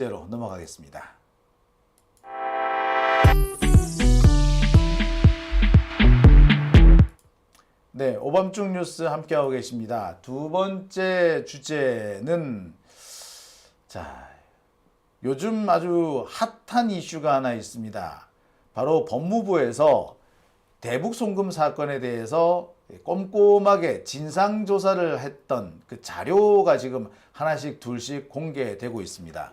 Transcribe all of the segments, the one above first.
대로 넘어가겠습니다. 네, 오밤중 뉴스 함께하고 계십니다. 두 번째 주제는 요즘 아주 핫한 이슈가 하나 있습니다. 바로 법무부에서 대북 송금 사건에 대해서 꼼꼼하게 진상조사를 했던 그 자료가 지금 하나씩 둘씩 공개되고 있습니다.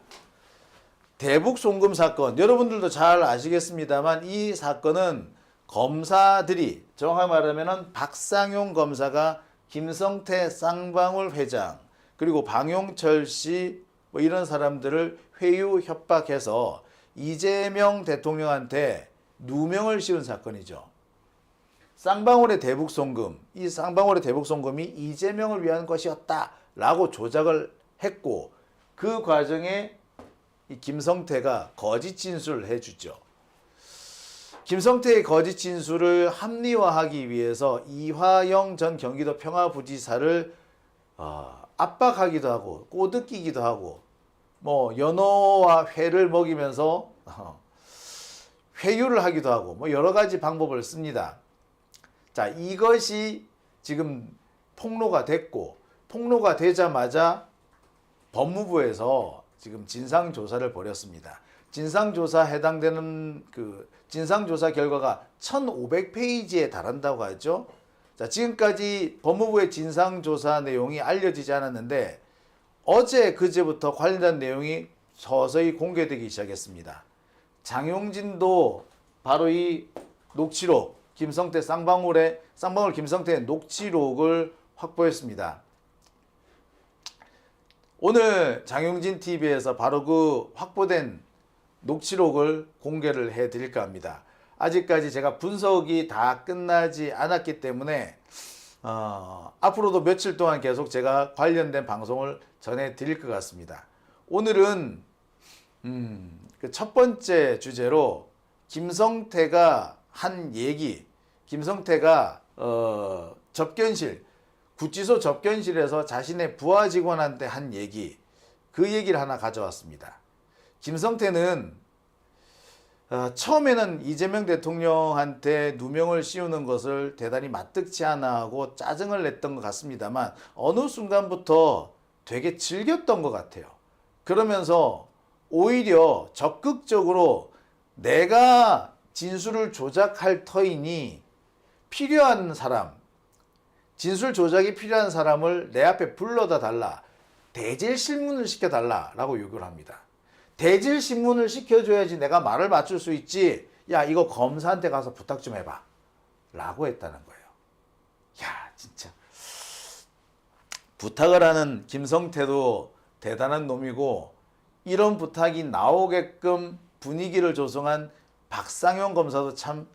대북 송금 사건, 여러분들도 잘 아시겠습니다만 이 사건은 검사들이, 정확하게 말하면 박상용 검사가 김성태 쌍방울 회장 그리고 방용철 씨 뭐 이런 사람들을 회유 협박해서 이재명 대통령한테 누명을 씌운 사건이죠. 쌍방울의 대북 송금, 이 쌍방울의 대북 송금이 이재명을 위한 것이었다라고 조작을 했고, 그 과정에 이 김성태가 거짓 진술을 해주죠. 김성태의 거짓 진술을 합리화하기 위해서 이화영 전 경기도 평화부지사를 압박하기도 하고 꼬드기기도 하고 뭐 연어와 회를 먹이면서 회유를 하기도 하고 뭐 여러 가지 방법을 씁니다. 자, 이것이 지금 폭로가 됐고, 폭로가 되자마자 법무부에서 지금 진상조사를 벌였습니다. 진상조사 해당되는 그 진상조사 결과가 1500페이지에 달한다고 하죠. 자, 지금까지 법무부의 진상조사 내용이 알려지지 않았는데 어제 그제부터 관련된 내용이 서서히 공개되기 시작했습니다. 장용진도 바로 이 녹취록, 김성태 쌍방울 김성태의 녹취록을 확보했습니다. 오늘 장용진 TV에서 바로 그 확보된 녹취록을 공개를 해 드릴까 합니다. 아직까지 제가 분석이 다 끝나지 않았기 때문에 앞으로도 며칠 동안 계속 제가 관련된 방송을 전해 드릴 것 같습니다. 오늘은 그 첫 번째 주제로 김성태가 한 얘기, 김성태가 접견실, 구치소 접견실에서 자신의 부하 직원한테 한 얘기, 그 얘기를 하나 가져왔습니다. 김성태는 처음에는 이재명 대통령한테 누명을 씌우는 것을 대단히 마뜩지 않아 하고 짜증을 냈던 것 같습니다만 어느 순간부터 되게 즐겼던 것 같아요. 그러면서 오히려 적극적으로 내가 진술을 조작할 터이니 필요한 사람, 진술 조작이 필요한 사람을 내 앞에 불러다 달라, 대질 신문을 시켜달라 라고 요구를 합니다. 대질 신문을 시켜줘야지 내가 말을 맞출 수 있지, 야 이거 검사한테 가서 부탁 좀 해봐 라고 했다는 거예요. 야 진짜 부탁을 하는 김성태도 대단한 놈이고, 이런 부탁이 나오게끔 분위기를 조성한 박상용 검사도 참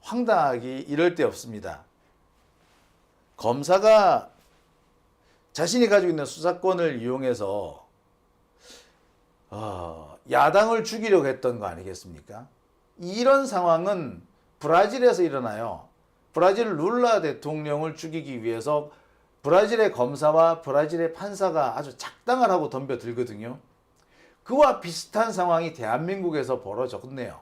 황당하기 이럴 데 없습니다. 검사가 자신이 가지고 있는 수사권을 이용해서 야당을 죽이려고 했던 거 아니겠습니까? 이런 상황은 브라질에서 일어나요. 브라질 룰라 대통령을 죽이기 위해서 브라질의 검사와 브라질의 판사가 아주 작당을 하고 덤벼들거든요. 그와 비슷한 상황이 대한민국에서 벌어졌네요.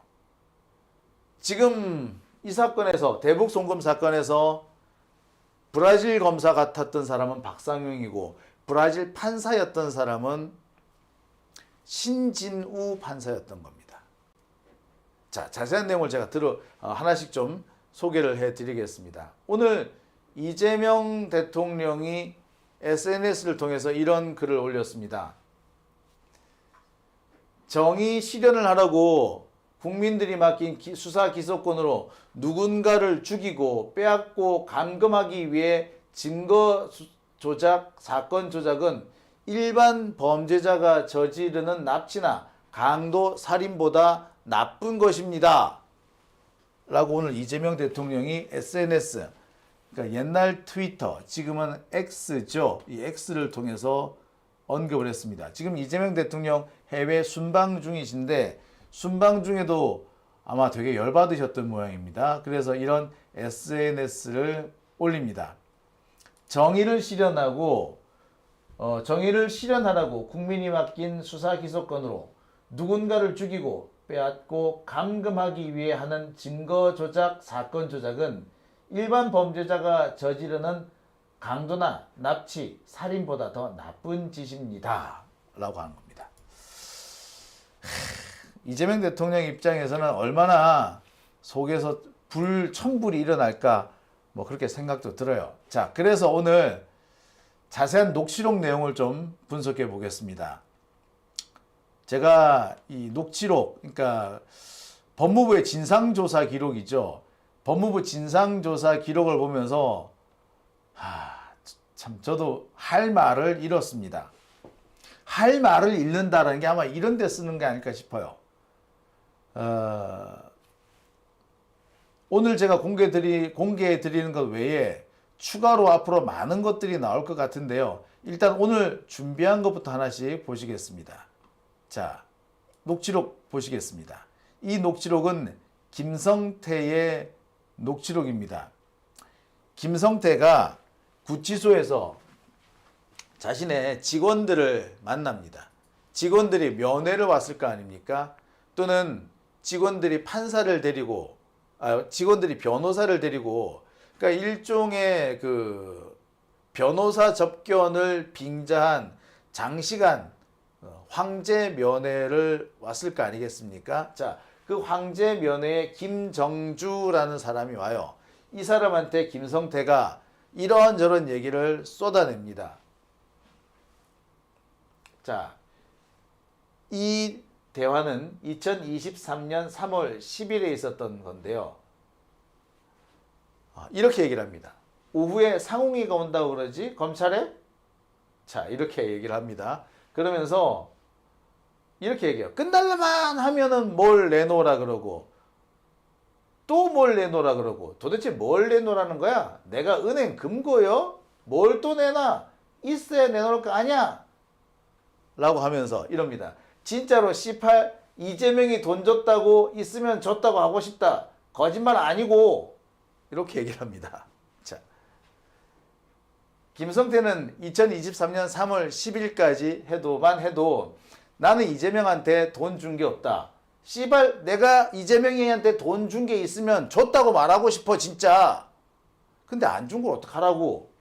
지금 이 사건에서, 대북 송금 사건에서 브라질 검사 같았던 사람은 박상용이고 브라질 판사였던 사람은 신진우 판사였던 겁니다. 자, 자세한 내용을 제가 하나씩 좀 소개를 해드리겠습니다. 오늘 이재명 대통령이 SNS를 통해서 이런 글을 올렸습니다. 정의 실현을 하라고 국민들이 맡긴 수사 기소권으로 누군가를 죽이고 빼앗고 감금하기 위해 증거 조작, 사건 조작은 일반 범죄자가 저지르는 납치나 강도 살인보다 나쁜 것입니다 라고 오늘 이재명 대통령이 SNS, 그러니까 옛날 트위터, 지금은 X죠. 이 X를 통해서 언급을 했습니다. 지금 이재명 대통령 해외 순방 중이신데 순방 중에도 아마 되게 열받으셨던 모양입니다. 그래서 이런 SNS를 올립니다. 정의를 실현하라고 국민이 맡긴 수사 기소권으로 누군가를 죽이고 빼앗고 감금하기 위해 하는 증거 조작, 사건 조작은 일반 범죄자가 저지르는 강도나 납치, 살인보다 더 나쁜 짓입니다. 라고 하는 겁니다. 이재명 대통령 입장에서는 얼마나 속에서 천불이 일어날까 뭐 그렇게 생각도 들어요. 자, 그래서 오늘 자세한 녹취록 내용을 좀 분석해 보겠습니다. 제가 이 녹취록, 그러니까 법무부의 진상조사 기록이죠. 법무부 진상조사 기록을 보면서 참 저도 할 말을 잃었습니다. 할 말을 잃는다는 게 아마 이런 데 쓰는 게 아닐까 싶어요. 오늘 제가 공개해 드리는 것 외에 추가로 앞으로 많은 것들이 나올 것 같은데요. 일단 오늘 준비한 것부터 하나씩 보시겠습니다. 자, 녹취록 보시겠습니다. 이 녹취록은 김성태의 녹취록입니다. 김성태가 구치소에서 자신의 직원들을 만납니다. 직원들이 면회를 왔을 거 아닙니까? 또는 직원들이 직원들이 변호사를 데리고, 그러니까 일종의 그 변호사 접견을 빙자한 장시간 황제 면회를 왔을 거 아니겠습니까? 자, 그 황제 면회에 김정주라는 사람이 와요. 이 사람한테 김성태가 이런저런 얘기를 쏟아냅니다. 자, 이 대화는 2023년 3월 10일에 있었던 건데요. 이렇게 얘기를 합니다. 오후에 상웅이가 온다고 그러지? 검찰에? 자, 이렇게 얘기를 합니다. 그러면서 이렇게 얘기해요. 끝날만 하면은 뭘 내놓으라 그러고 또 뭘 내놓으라 그러고 도대체 뭘 내놓으라는 거야? 내가 은행 금고요? 뭘 또 내놔? 있어야 내놓을 거 아니야? 라고 하면서 이럽니다. 진짜로 C8 이재명이 돈 줬다고 있으면 줬다고 하고 싶다. 거짓말 아니고 이렇게 얘기를 합니다. 자, 김성태는 2023년 3월 10일까지 해도 나는 이재명한테 돈 준 게 없다. 씨발 내가 이재명이한테 돈 준 게 있으면 줬다고 말하고 싶어 진짜. 근데 안 준 걸 어떡하라고.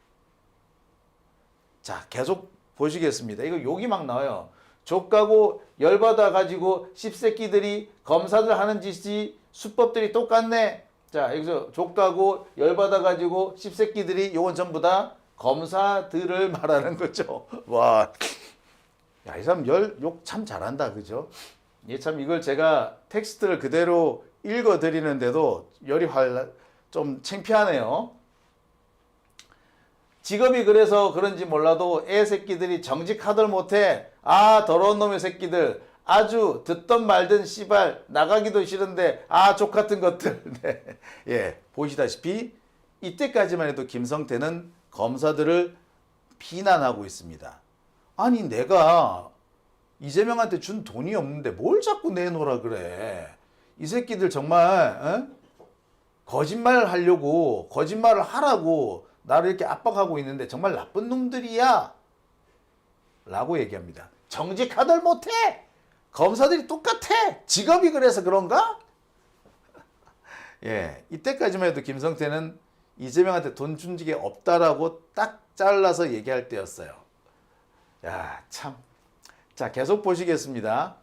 자, 계속 보시겠습니다. 이거 욕이 막 나와요. 족가고 열받아 가지고 씹새끼들이 검사들 하는 짓이 수법들이 똑같네. 자, 여기서 족가고 열받아 가지고 씹새끼들이 요건 전부 다 검사들을 말하는 거죠. 와, 야, 이 사람 욕 참 잘한다, 그죠? 예, 참 이걸 제가 텍스트를 그대로 읽어 드리는데도 열이 좀 창피하네요. 직업이 그래서 그런지 몰라도 애 새끼들이 정직하들 못해. 아, 더러운 놈의 새끼들. 아주 듣던 말든 씨발 나가기도 싫은데 족 같은 것들. 네. 예, 보시다시피 이때까지만 해도 김성태는 검사들을 비난하고 있습니다. 아니 내가 이재명한테 준 돈이 없는데 뭘 자꾸 내놓으라 그래. 이 새끼들 정말 거짓말 하려고 거짓말을 하라고 나를 이렇게 압박하고 있는데 정말 나쁜 놈들이야 라고 얘기합니다. 정직하들 못해. 검사들이 똑같아. 직업이 그래서 그런가? 예, 이때까지만 해도 김성태는 이재명한테 돈 준 적이 없다라고 딱 잘라서 얘기할 때였어요. 야, 참. 자, 계속 보시겠습니다.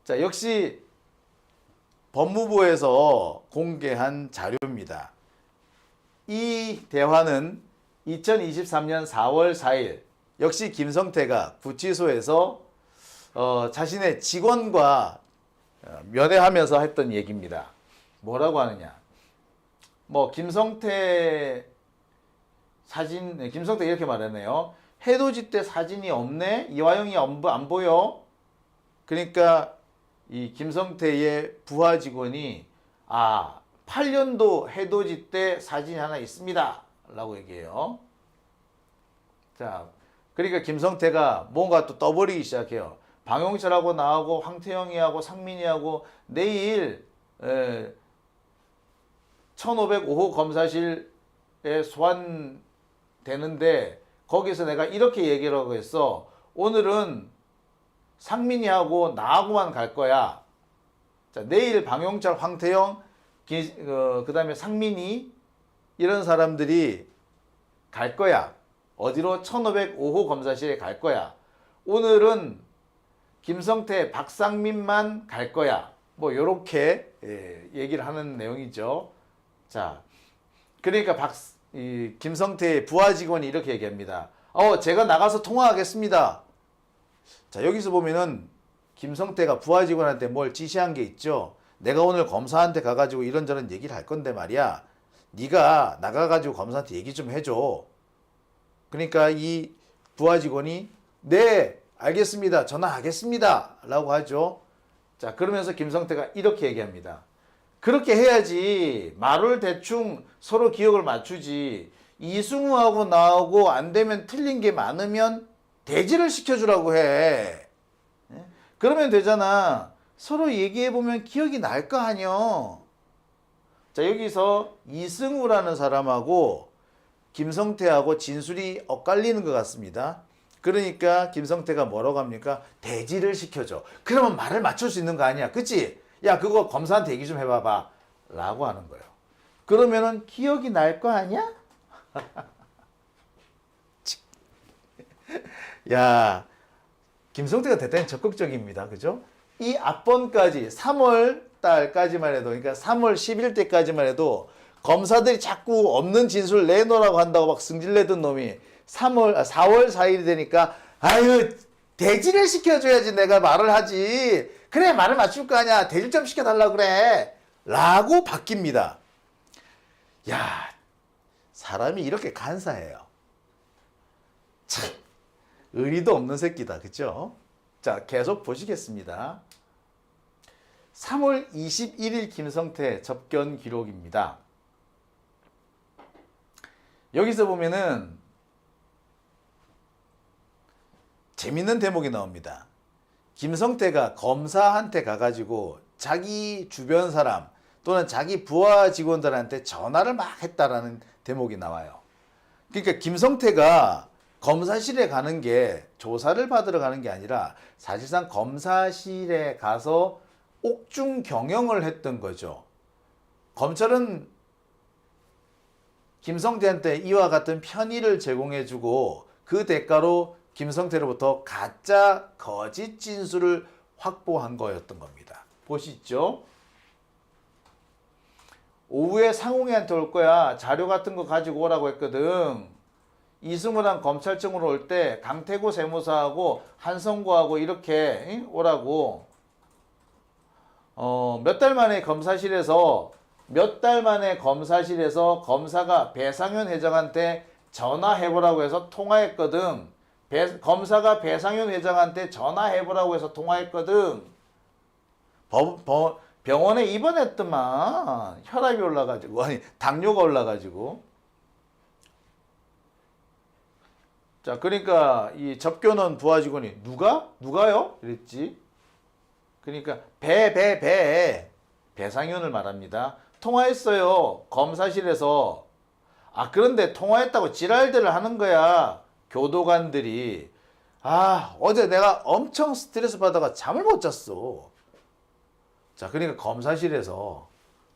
자, 역시 법무부에서 공개한 자료입니다. 이 대화는 2023년 4월 4일 역시 김성태가 구치소에서 자신의 직원과 면회하면서 했던 얘기입니다. 뭐라고 하느냐? 뭐 김성태 이렇게 말하네요. 해돋이 때 사진이 없네? 이화영이 안 보여? 그러니까 이 김성태의 부하 직원이 8년도 해돋이 때 사진이 하나 있습니다 라고 얘기해요. 자, 그러니까 김성태가 뭔가 또 떠버리기 시작해요. 방용철하고 나하고 황태영이하고 상민이하고 내일 1505호 검사실에 소환되는데 거기서 내가 이렇게 얘기를 하고 했어. 오늘은 상민이하고 나하고만 갈 거야. 자, 내일 방용철, 황태영, 그다음에 상민이 이런 사람들이 갈 거야. 어디로? 1505호 검사실에 갈 거야. 오늘은 김성태, 박상민만 갈 거야. 뭐 요렇게 얘기를 하는 내용이죠. 자, 그러니까 김성태의 부하 직원이 이렇게 얘기합니다. 제가 나가서 통화하겠습니다. 자, 여기서 보면은 김성태가 부하 직원한테 뭘 지시한 게 있죠. 내가 오늘 검사한테 가가지고 이런저런 얘기를 할 건데 말이야. 네가 나가가지고 검사한테 얘기 좀 해줘. 그러니까 이 부하 직원이 네, 알겠습니다. 전화하겠습니다. 라고 하죠. 자, 그러면서 김성태가 이렇게 얘기합니다. 그렇게 해야지. 말을 대충 서로 기억을 맞추지. 이승우하고 나하고 안 되면 틀린 게 많으면 대지를 시켜주라고 해. 그러면 되잖아. 서로 얘기해보면 기억이 날 거 아니여. 자, 여기서 이승우라는 사람하고 김성태하고 진술이 엇갈리는 것 같습니다. 그러니까 김성태가 뭐라고 합니까? 대지를 시켜줘. 그러면 말을 맞출 수 있는 거 아니야. 그치? 야, 그거 검사한테 얘기 좀 해봐봐. 라고 하는 거예요. 그러면은 기억이 날 거 아니야? 야, 김성태가 대단히 적극적입니다. 그죠? 이 앞번까지 3월 달까지만 해도, 그러니까 3월 10일 때까지만 해도 검사들이 자꾸 없는 진술 내놓으라고 한다고 막 승질내던 놈이 4월 4일이 되니까 아유, 대지를 시켜줘야지 내가 말을 하지. 그래, 말을 맞출 거 아니야. 대질 좀 시켜달라고 그래. 라고 바뀝니다. 야, 사람이 이렇게 간사해요. 참, 의리도 없는 새끼다. 그쵸? 자, 계속 보시겠습니다. 3월 21일 김성태 접견 기록입니다. 여기서 보면은 재밌는 대목이 나옵니다. 김성태가 검사한테 가가지고 자기 주변 사람 또는 자기 부하 직원들한테 전화를 막 했다라는 대목이 나와요. 그러니까 김성태가 검사실에 가는 게 조사를 받으러 가는 게 아니라 사실상 검사실에 가서 옥중 경영을 했던 거죠. 검찰은 김성태한테 이와 같은 편의를 제공해주고 그 대가로 김성태로부터 가짜 거짓 진술을 확보한 거였던 겁니다. 보시죠. 오후에 상웅이한테 올 거야. 자료 같은 거 가지고 오라고 했거든. 이승우랑 검찰청으로 올 때 강태구 세무사하고 한성구하고 이렇게 오라고. 몇 달 만에 검사실에서 검사가 배상현 회장한테 전화해보라고 해서 통화했거든. 검사가 배상현 회장한테 전화해보라고 해서 통화했거든. 병원에 입원했더만. 혈압이 올라가지고, 아니, 당뇨가 올라가지고. 자, 그러니까 이 접견원 부하 직원이 누가요? 이랬지. 그러니까 배상현을 말합니다. 통화했어요. 검사실에서. 그런데 통화했다고 지랄들을 하는 거야. 교도관들이. 어제 내가 엄청 스트레스 받아가 잠을 못 잤어. 자, 그러니까 검사실에서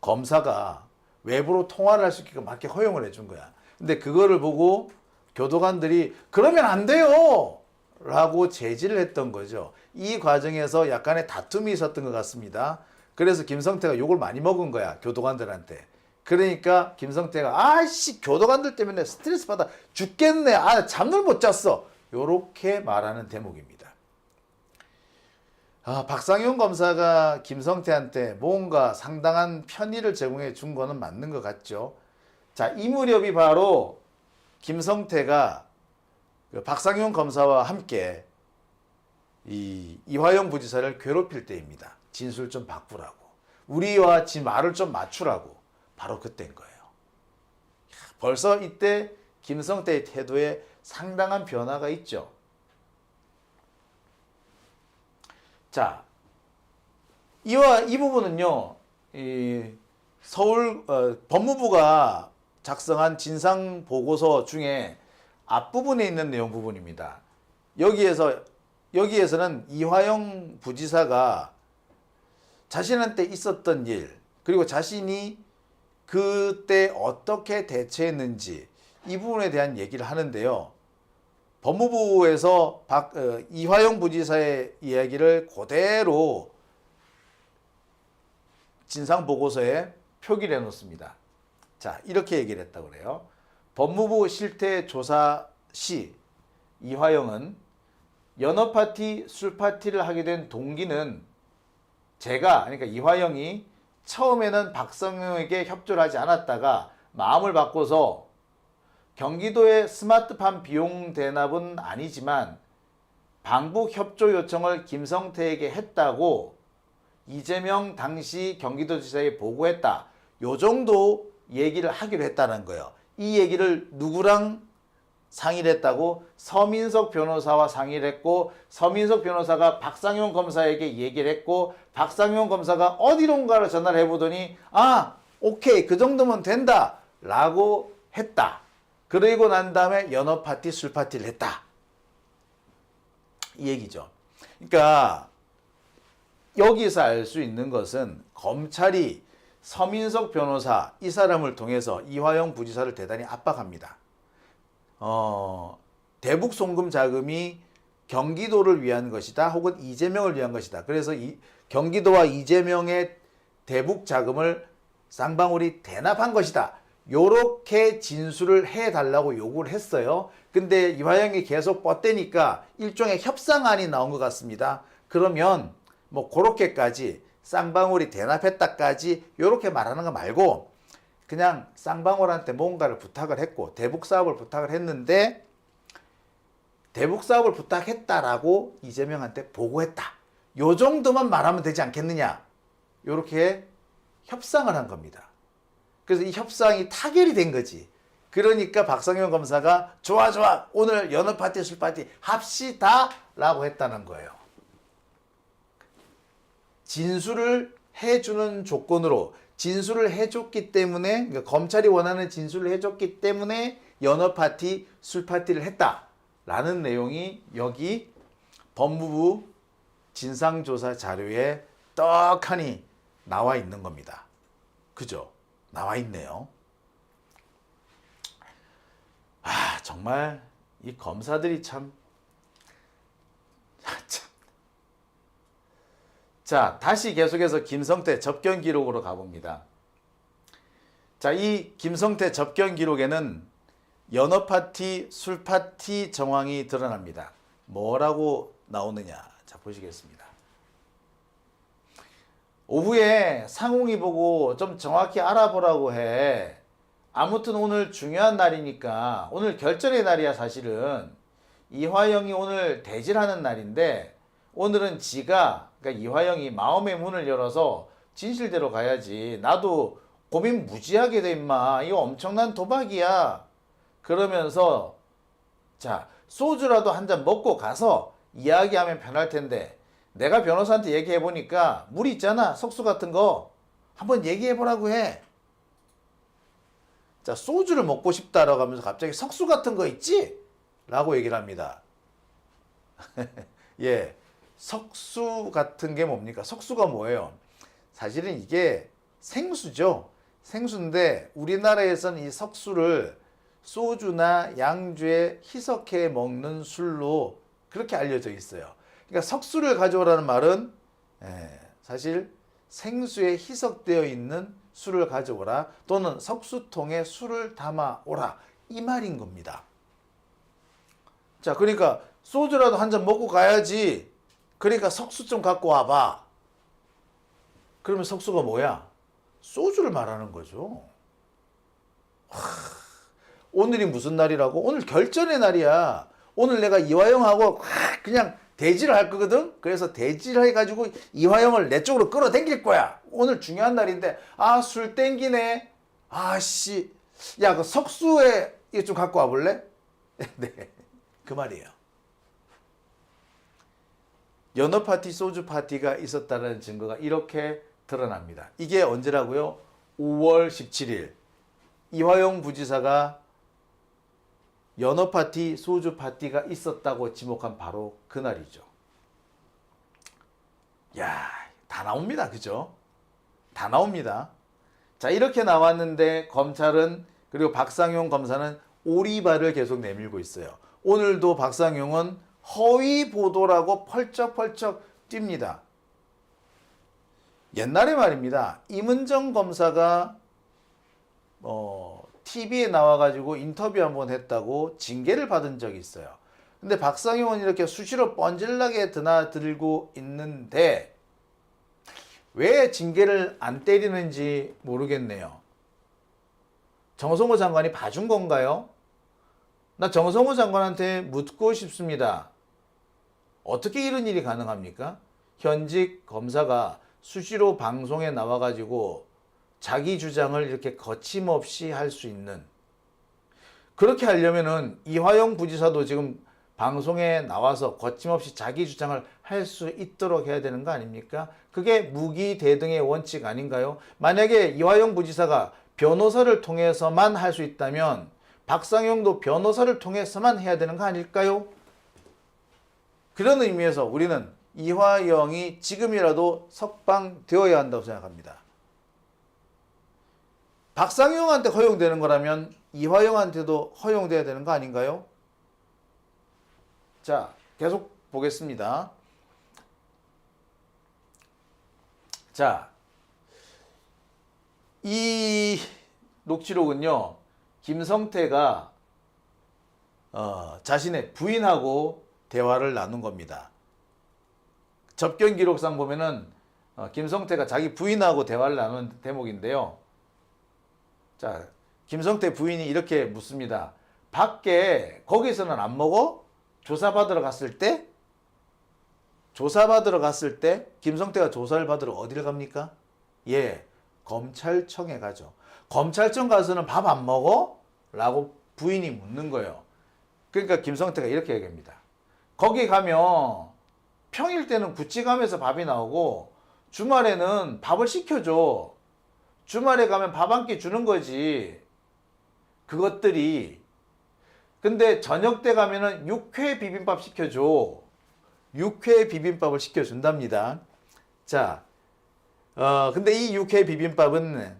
검사가 외부로 통화를 할 수 있게끔 맞게 허용을 해준 거야. 근데 그거를 보고 교도관들이 그러면 안 돼요! 라고 제지를 했던 거죠. 이 과정에서 약간의 다툼이 있었던 것 같습니다. 그래서 김성태가 욕을 많이 먹은 거야. 교도관들한테. 그러니까 김성태가 교도관들 때문에 스트레스 받아 죽겠네. 잠을 못 잤어. 요렇게 말하는 대목입니다. 박상윤 검사가 김성태한테 뭔가 상당한 편의를 제공해 준 거는 맞는 것 같죠. 자, 이 무렵이 바로 김성태가 박상윤 검사와 함께 이화영 부지사를 괴롭힐 때입니다. 진술 좀 바꾸라고. 우리와 지 말을 좀 맞추라고. 바로 그때인 거예요. 벌써 이때 김성태의 태도에 상당한 변화가 있죠. 자, 이 부분은요, 서울 법무부가 작성한 진상 보고서 중에 앞부분에 있는 내용 부분입니다. 여기에서는 이화영 부지사가 자신한테 있었던 일, 그리고 자신이 그때 어떻게 대처했는지 이 부분에 대한 얘기를 하는데요. 법무부에서 이화영 부지사의 이야기를 그대로 진상보고서에 표기를 해놓습니다. 자, 이렇게 얘기를 했다고 그래요. 법무부 실태조사 시 이화영은 연어파티, 술파티를 하게 된 동기는 그러니까 이화영이 처음에는 박성용에게 협조를 하지 않았다가 마음을 바꿔서 경기도의 스마트팜 비용 대납은 아니지만 방북 협조 요청을 김성태에게 했다고 이재명 당시 경기도지사에 보고했다. 요 정도 얘기를 하기로 했다는 거예요. 이 얘기를 누구랑 상의를 했다고? 서민석 변호사와 상의를 했고, 서민석 변호사가 박상용 검사에게 얘기를 했고, 박상용 검사가 어디론가를 전화를 해보더니 오케이, 그 정도면 된다 라고 했다. 그리고 난 다음에 연어파티, 술파티를 했다. 이 얘기죠. 그러니까 여기서 알 수 있는 것은 검찰이 서민석 변호사 이 사람을 통해서 이화영 부지사를 대단히 압박합니다. 대북 송금 자금이 경기도를 위한 것이다, 혹은 이재명을 위한 것이다. 그래서 경기도와 이재명의 대북 자금을 쌍방울이 대납한 것이다. 요렇게 진술을 해달라고 요구를 했어요. 근데 이화영이 계속 뻗대니까 일종의 협상안이 나온 것 같습니다. 그러면 뭐 그렇게까지 쌍방울이 대납했다까지 요렇게 말하는 거 말고 그냥 쌍방울한테 뭔가를 부탁을 했고 대북 사업을 부탁을 했는데 대북 사업을 부탁했다라고 이재명한테 보고했다. 요 정도만 말하면 되지 않겠느냐. 요렇게 협상을 한 겁니다. 그래서 이 협상이 타결이 된 거지. 그러니까 박성용 검사가 좋아 오늘 연어파티 술파티 합시다 라고 했다는 거예요. 진술을 해주는 조건으로 진술을 해줬기 때문에, 그러니까 검찰이 원하는 진술을 해줬기 때문에 연어파티 술파티를 했다라는 내용이 여기 법무부 진상조사 자료에 떡하니 나와 있는 겁니다. 그죠? 나와 있네요. 정말 이 검사들이 참. 자, 다시 계속해서 김성태 접견 기록으로 가봅니다. 자, 이 김성태 접견 기록에는 연어파티, 술파티 정황이 드러납니다. 뭐라고 나오느냐? 자, 보시겠습니다. 오후에 상웅이 보고 좀 정확히 알아보라고 해. 아무튼 오늘 중요한 날이니까, 오늘 결전의 날이야 사실은. 이화영이 오늘 대질하는 날인데 오늘은 그러니까 이화영이 마음의 문을 열어서 진실대로 가야지. 나도 고민 무지하게 돼 임마. 이거 엄청난 도박이야. 그러면서 자, 소주라도 한 잔 먹고 가서 이야기하면 편할 텐데 내가 변호사한테 얘기해 보니까 물 있잖아, 석수 같은 거 한번 얘기해 보라고 해. 자, 소주를 먹고 싶다라고 하면서 갑자기 석수 같은 거 있지? 라고 얘기를 합니다. 예, 석수 같은 게 뭡니까? 석수가 뭐예요? 사실은 이게 생수죠. 생수인데 우리나라에서는 이 석수를 소주나 양주에 희석해 먹는 술로 그렇게 알려져 있어요. 그러니까 석수를 가져오라는 말은 사실 생수에 희석되어 있는 술을 가져오라, 또는 석수통에 술을 담아오라, 이 말인 겁니다. 자, 그러니까 소주라도 한 잔 먹고 가야지. 그러니까 석수 좀 갖고 와봐. 그러면 석수가 뭐야? 소주를 말하는 거죠. 오늘이 무슨 날이라고? 오늘 결전의 날이야. 오늘 내가 이화영하고 그냥 대질을 할 거거든. 그래서 대질을 해가지고 이화영을 내 쪽으로 끌어당길 거야. 오늘 중요한 날인데 술 땡기네. 씨, 야, 그 석수에 이거 좀 갖고 와볼래? 네, 그 말이에요. 연어 파티, 소주 파티가 있었다는 증거가 이렇게 드러납니다. 이게 언제라고요? 5월 17일 이화영 부지사가 연어 파티, 소주 파티가 있었다고 지목한 바로 그날이죠. 야, 다 나옵니다. 그죠? 다 나옵니다. 자, 이렇게 나왔는데 검찰은, 그리고 박상용 검사는 오리발을 계속 내밀고 있어요. 오늘도 박상용은 허위 보도라고 펄쩍펄쩍 뜁니다. 옛날에 말입니다. 임은정 검사가 TV에 나와가지고 인터뷰 한번 했다고 징계를 받은 적이 있어요. 근데 박상용은 이렇게 수시로 뻔질나게 드나들고 있는데 왜 징계를 안 때리는지 모르겠네요. 정성호 장관이 봐준 건가요? 나 정성호 장관한테 묻고 싶습니다. 어떻게 이런 일이 가능합니까? 현직 검사가 수시로 방송에 나와가지고 자기 주장을 이렇게 거침없이 할 수 있는, 그렇게 하려면은 이화영 부지사도 지금 방송에 나와서 거침없이 자기 주장을 할 수 있도록 해야 되는 거 아닙니까? 그게 무기대등의 원칙 아닌가요? 만약에 이화영 부지사가 변호사를 통해서만 할 수 있다면 박상용도 변호사를 통해서만 해야 되는 거 아닐까요? 그런 의미에서 우리는 이화영이 지금이라도 석방되어야 한다고 생각합니다. 박상용한테 허용되는 거라면 이화영한테도 허용돼야 되는 거 아닌가요? 자, 계속 보겠습니다. 자, 이 녹취록은요, 김성태가 자신의 부인하고 대화를 나눈 겁니다. 접견 기록상 보면은 김성태가 자기 부인하고 대화를 나눈 대목인데요. 자, 김성태 부인이 이렇게 묻습니다. 밖에 거기서는 안 먹어? 조사받으러 갔을 때 김성태가 조사를 받으러 어디를 갑니까? 예, 검찰청에 가죠. 검찰청 가서는 밥 안 먹어? 라고 부인이 묻는 거예요. 그러니까 김성태가 이렇게 얘기합니다. 거기 가면 평일 때는 구찌감에서 밥이 나오고 주말에는 밥을 시켜줘. 주말에 가면 밥 한 끼 주는 거지. 그것들이. 근데 저녁 때 가면은 육회 비빔밥 시켜줘. 육회 비빔밥을 시켜준답니다. 자, 근데 이 육회 비빔밥은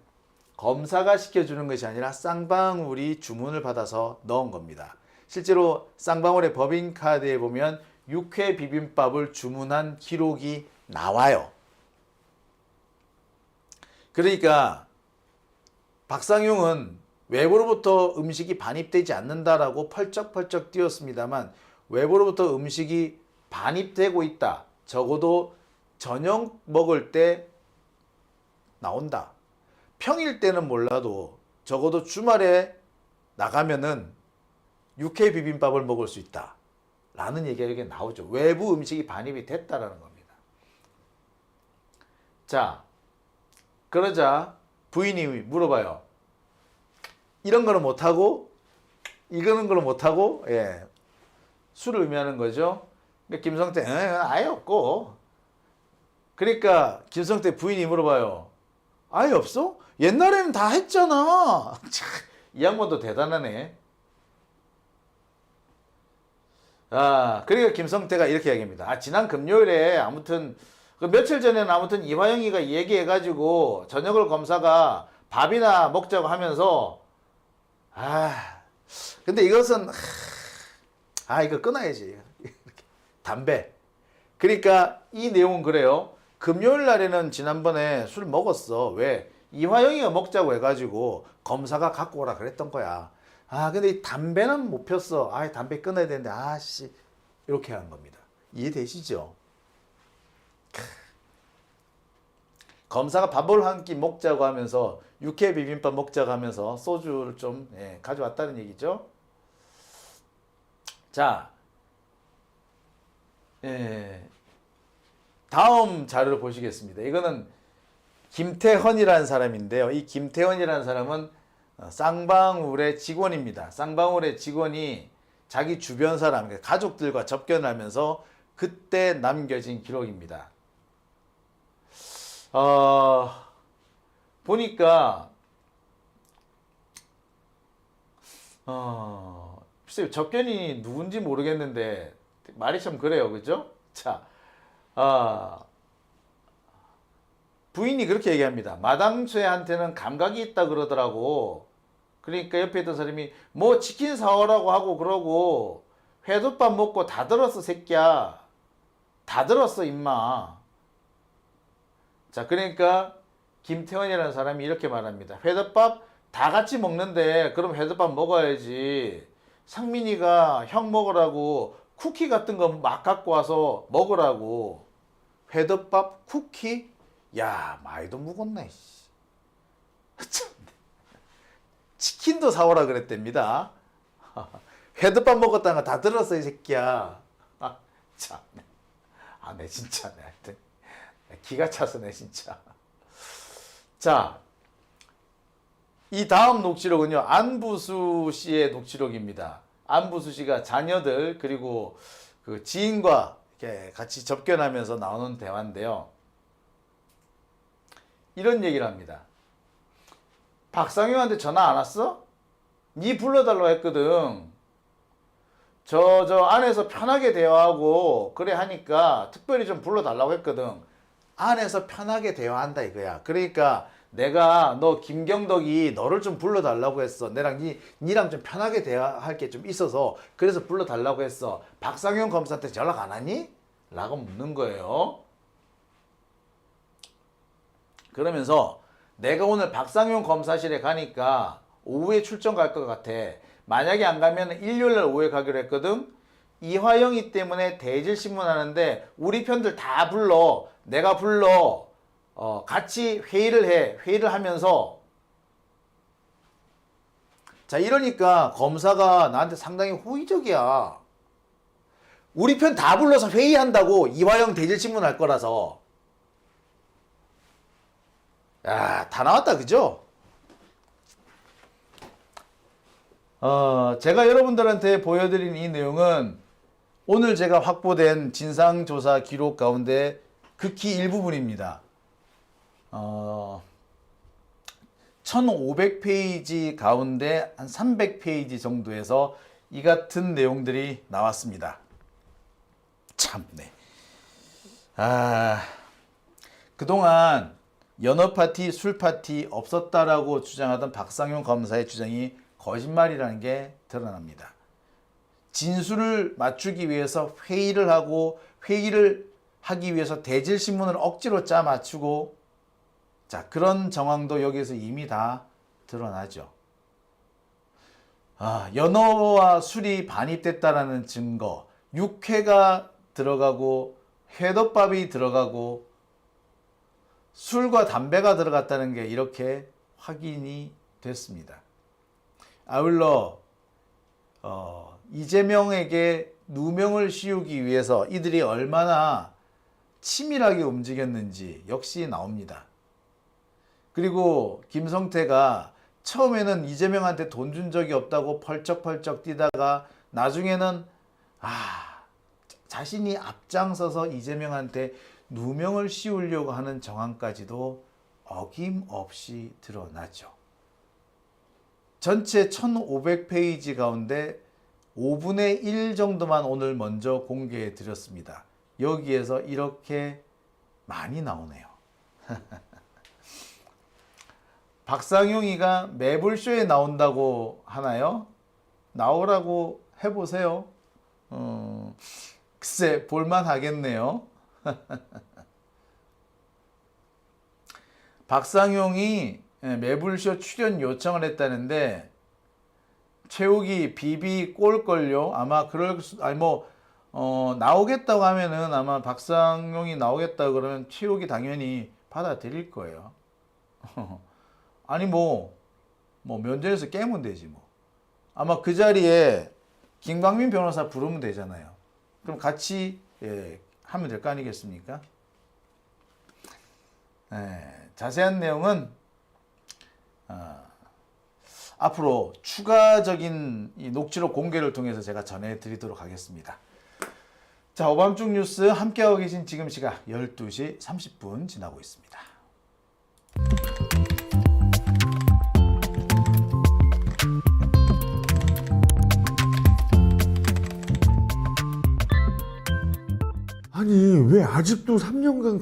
검사가 시켜주는 것이 아니라 쌍방울이 주문을 받아서 넣은 겁니다. 실제로 쌍방울의 법인카드에 보면 육회 비빔밥을 주문한 기록이 나와요. 그러니까 박상용은 외부로부터 음식이 반입되지 않는다라고 펄쩍펄쩍 뛰었습니다만 외부로부터 음식이 반입되고 있다. 적어도 저녁 먹을 때 나온다. 평일 때는 몰라도 적어도 주말에 나가면은 육회 비빔밥을 먹을 수 있다. 라는 얘기가 여기 나오죠. 외부 음식이 반입이 됐다라는 겁니다. 자, 그러자 부인이 물어봐요. 이런 거는 못하고 이거는 걸 못하고, 예, 술을 의미하는 거죠. 그러니까 김성태 아예 없고. 그러니까 김성태 부인이 물어봐요. 아예 없어? 옛날에는 다 했잖아. 이 양반도 대단하네. 그러니까 김성태가 이렇게 얘기합니다. 지난 금요일에 아무튼 그 며칠 전에는 아무튼 이화영이가 얘기해가지고 저녁을 검사가 밥이나 먹자고 하면서 근데 이것은 이거 끊어야지. 담배. 그러니까 이 내용은 그래요. 금요일 날에는 지난번에 술 먹었어. 왜? 이화영이가 먹자고 해가지고 검사가 갖고 오라 그랬던 거야. 근데 이 담배는 못 폈어. 담배 끊어야 되는데 이렇게 한 겁니다. 이해되시죠? 검사가 밥을 한 끼 먹자고 하면서 육회 비빔밥 먹자고 하면서 소주를 좀 가져왔다는 얘기죠. 자, 다음 자료를 보시겠습니다. 이거는 김태헌이라는 사람인데요. 이 김태헌이라는 사람은 쌍방울의 직원입니다. 쌍방울의 직원이 자기 주변 사람, 가족들과 접견을 하면서 그때 남겨진 기록입니다. 보니까 글쎄요, 접견이 누군지 모르겠는데 말이 참 그래요, 그죠? 자, 부인이 그렇게 얘기합니다. 마당쇠한테는 감각이 있다 그러더라고. 그러니까 옆에 있던 사람이 뭐 치킨 사오라고 하고 그러고 회덮밥 먹고 다 들었어 새끼야. 다 들었어 임마. 자, 그러니까 김태원이라는 사람이 이렇게 말합니다. 회덮밥 다 같이 먹는데 그럼 회덮밥 먹어야지. 상민이가 형 먹으라고 쿠키 같은 거 막 갖고 와서 먹으라고. 회덮밥 쿠키? 야, 많이도 묵었네. 치킨도 사오라 그랬답니다. 회덮밥 먹었다는 거 다 들었어 이 새끼야. 아, 참. 아, 내 진짜 내 하여튼 기가 차서 내 진짜. 자, 이 다음 녹취록은요, 안부수 씨의 녹취록입니다. 안부수 씨가 자녀들 그리고 그 지인과 이렇게 같이 접견하면서 나오는 대화인데요. 이런 얘기를 합니다. 박상용한테 전화 안 왔어? 니 불러달라고 했거든. 저 안에서 편하게 대화하고 그래 하니까 특별히 좀 불러달라고 했거든. 안에서 편하게 대화한다 이거야. 그러니까 내가 너 김경덕이 너를 좀 불러달라고 했어. 니랑 좀 편하게 대화할 게 좀 있어서 그래서 불러달라고 했어. 박상용 검사한테 연락 안 하니? 라고 묻는 거예요. 그러면서 내가 오늘 박상용 검사실에 가니까 오후에 출정 갈 것 같아. 만약에 안 가면 일요일날 오후에 가기로 했거든. 이화영이 때문에 대질신문 하는데 우리 편들 다 불러. 내가 불러. 같이 회의를 해. 회의를 하면서. 자, 이러니까 검사가 나한테 상당히 호의적이야. 우리 편 다 불러서 회의한다고. 이화영 대질신문 할 거라서. 야, 다 나왔다 그죠? 제가 여러분들한테 보여드린 이 내용은 오늘 제가 확보된 진상조사 기록 가운데 극히 일부분입니다. 1500페이지 가운데 한 300페이지 정도에서 이 같은 내용들이 나왔습니다. 참네. 그동안 연어파티, 술파티 없었다라고 주장하던 박상용 검사의 주장이 거짓말이라는 게 드러납니다. 진술을 맞추기 위해서 회의를 하고 회의를 하기 위해서 대질신문을 억지로 짜 맞추고 자, 그런 정황도 여기에서 이미 다 드러나죠. 연어와 술이 반입됐다라는 증거, 육회가 들어가고 회덮밥이 들어가고 술과 담배가 들어갔다는 게 이렇게 확인이 됐습니다. 아울러 이재명에게 누명을 씌우기 위해서 이들이 얼마나 치밀하게 움직였는지 역시 나옵니다. 그리고 김성태가 처음에는 이재명한테 돈 준 적이 없다고 펄쩍펄쩍 뛰다가 나중에는 자신이 앞장서서 이재명한테 누명을 씌우려고 하는 정황까지도 어김없이 드러나죠. 전체 1500페이지 가운데 5분의 1 정도만 오늘 먼저 공개해 드렸습니다. 여기에서 이렇게 많이 나오네요. 박상용이가 매불쇼에 나온다고 하나요? 나오라고 해보세요. 글쎄 볼만 하겠네요. 박상용이 매불쇼 출연 요청을 했다는데 최욱이 비비 꼴걸요. 아마 나오겠다고 하면은 아마 박상용이 나오겠다 그러면 최욱이 당연히 받아들일 거예요. 아니 뭐 면전에서 깨면 되지 뭐. 아마 그 자리에 김광민 변호사 부르면 되잖아요. 그럼 같이 하면 될 거 아니겠습니까? 자세한 내용은 앞으로 추가적인 이 녹취록 공개를 통해서 제가 전해드리도록 하겠습니다. 자, 오밤중 뉴스 함께하고 계신 지금 시각 12시 30분 지나고 있습니다. 아니 왜 아직도 3년간